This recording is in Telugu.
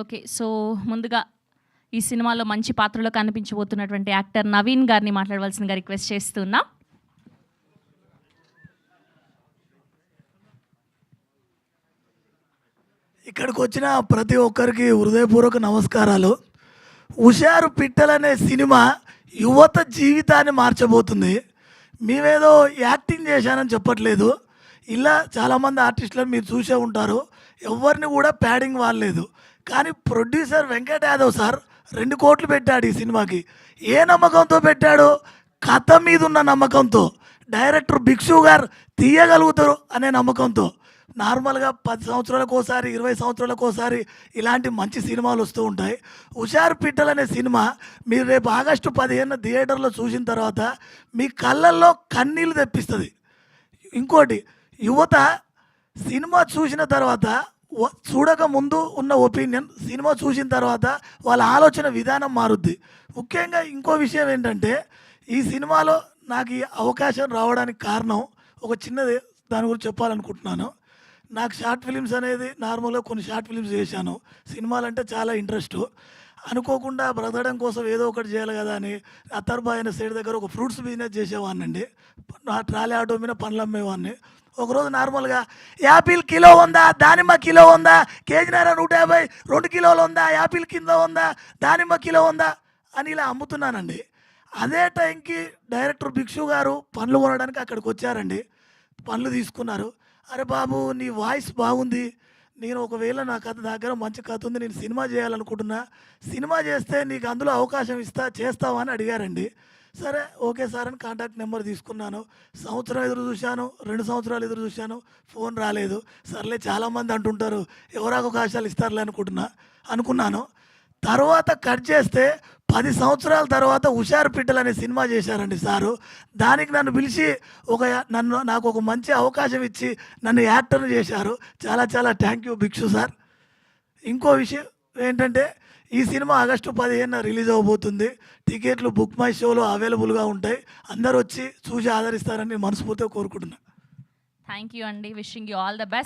ఓకే. సో, ముందుగా ఈ సినిమాలో మంచి పాత్రలో కనిపించబోతున్నటువంటి యాక్టర్ నవీన్ గారిని మాట్లాడవలసిందిగా రిక్వెస్ట్ చేస్తున్నా. ఇక్కడికి వచ్చిన ప్రతి ఒక్కరికి హృదయపూర్వక నమస్కారాలు. హుషారు పిట్టలనే సినిమా యువత జీవితాన్ని మార్చబోతుంది. మేమేదో యాక్టింగ్ చేశానని చెప్పట్లేదు. ఇలా చాలామంది ఆర్టిస్టులను మీరు చూసే ఉంటారు. ఎవరిని కూడా ప్యాడింగ్ వాడలేదు. కానీ ప్రొడ్యూసర్ వెంకట్ యాదవ్ సార్ 2 కోట్లు పెట్టాడు ఈ సినిమాకి. ఏ నమ్మకంతో పెట్టాడు? కథ మీద ఉన్న నమ్మకంతో. డైరెక్టర్ భిక్షు గారు తీయగలుగుతారు అనే నమ్మకంతో. నార్మల్గా 10 సంవత్సరాలకు ఒకసారి 20 సంవత్సరాలకు ఒకసారి ఇలాంటి మంచి సినిమాలు వస్తూ ఉంటాయి. హుషారు పిట్టలు అనే సినిమా మీరు రేపు ఆగస్టు 15 థియేటర్లో చూసిన తర్వాత మీ కళ్ళల్లో కన్నీళ్ళు తెప్పిస్తుంది. ఇంకోటి, యువత సినిమా చూసిన తర్వాత చూడక ముందు ఉన్న ఒపీనియన్ సినిమా చూసిన తర్వాత వాళ్ళ ఆలోచన విధానం మారుద్ది. ముఖ్యంగా ఇంకో విషయం ఏంటంటే, ఈ సినిమాలో నాకు ఈ అవకాశం రావడానికి కారణం ఒక చిన్నది, దాని గురించి చెప్పాలనుకుంటున్నాను. నాకు షార్ట్ ఫిలిమ్స్ అనేది నార్మల్గా కొన్ని షార్ట్ ఫిలిమ్స్ చేశాను. సినిమాలంటే చాలా ఇంట్రెస్ట్. అనుకోకుండా బ్రతకడం కోసం ఏదో ఒకటి చేయాలి కదా అని అత్తర్బాయ్ అనే సైడ్ దగ్గర ఒక ఫ్రూట్స్ బిజినెస్ చేసేవాడినండి. నా ట్రాలీ ఆటో మీద పండ్లు అమ్మేవాడిని. ఒకరోజు నార్మల్గా యాపిల్ కిలో ఉందా, దానిమ్మ కిలో ఉందా, కేజీన్నర 150, 2 కిలోలు ఉందా, యాపిల్ కింద ఉందా, దానిమ్మ కిలో ఉందా అని ఇలా అమ్ముతున్నానండి. అదే టైంకి డైరెక్టర్ భిక్షు గారు పండ్లు కొనడానికి అక్కడికి వచ్చారండి. పండ్లు తీసుకున్నారు. అరే బాబు, నీ వాయిస్ బాగుంది, నేను ఒకవేళ నా కథ దగ్గర మంచి కథ ఉంది, నేను సినిమా చేయాలనుకుంటున్నా, సినిమా చేస్తే నీకు అందులో అవకాశం చేస్తావా అని అడిగారండి. సరే ఓకే సార్ అని కాంటాక్ట్ నెంబర్ తీసుకున్నాను. సంవత్సరం ఎదురు చూశాను, 2 సంవత్సరాలు ఎదురు చూశాను, ఫోన్ రాలేదు. సర్లే చాలామంది అంటుంటారు ఎవరు అవకాశాలు ఇస్తారులే అనుకున్నాను. తర్వాత కట్ చేస్తే 10 సంవత్సరాల తర్వాత హుషారు పిట్టలు అనే సినిమా చేశారండి సారు. దానికి నన్ను పిలిచి నాకు ఒక మంచి అవకాశం ఇచ్చి నన్ను యాక్టర్ని చేశారు. చాలా చాలా థ్యాంక్ యూ భిక్షు సార్. ఇంకో విషయం ఏంటంటే, ఈ సినిమా ఆగస్టు 15 రిలీజ్ అవ్వబోతుంది. టికెట్లు బుక్ మై షోలో అవైలబుల్గా ఉంటాయి. అందరూ వచ్చి చూసి ఆదరిస్తారని మనస్ఫూర్తిగా కోరుకుంటున్నాను. థ్యాంక్ యూ అండి. Wishing you all the best.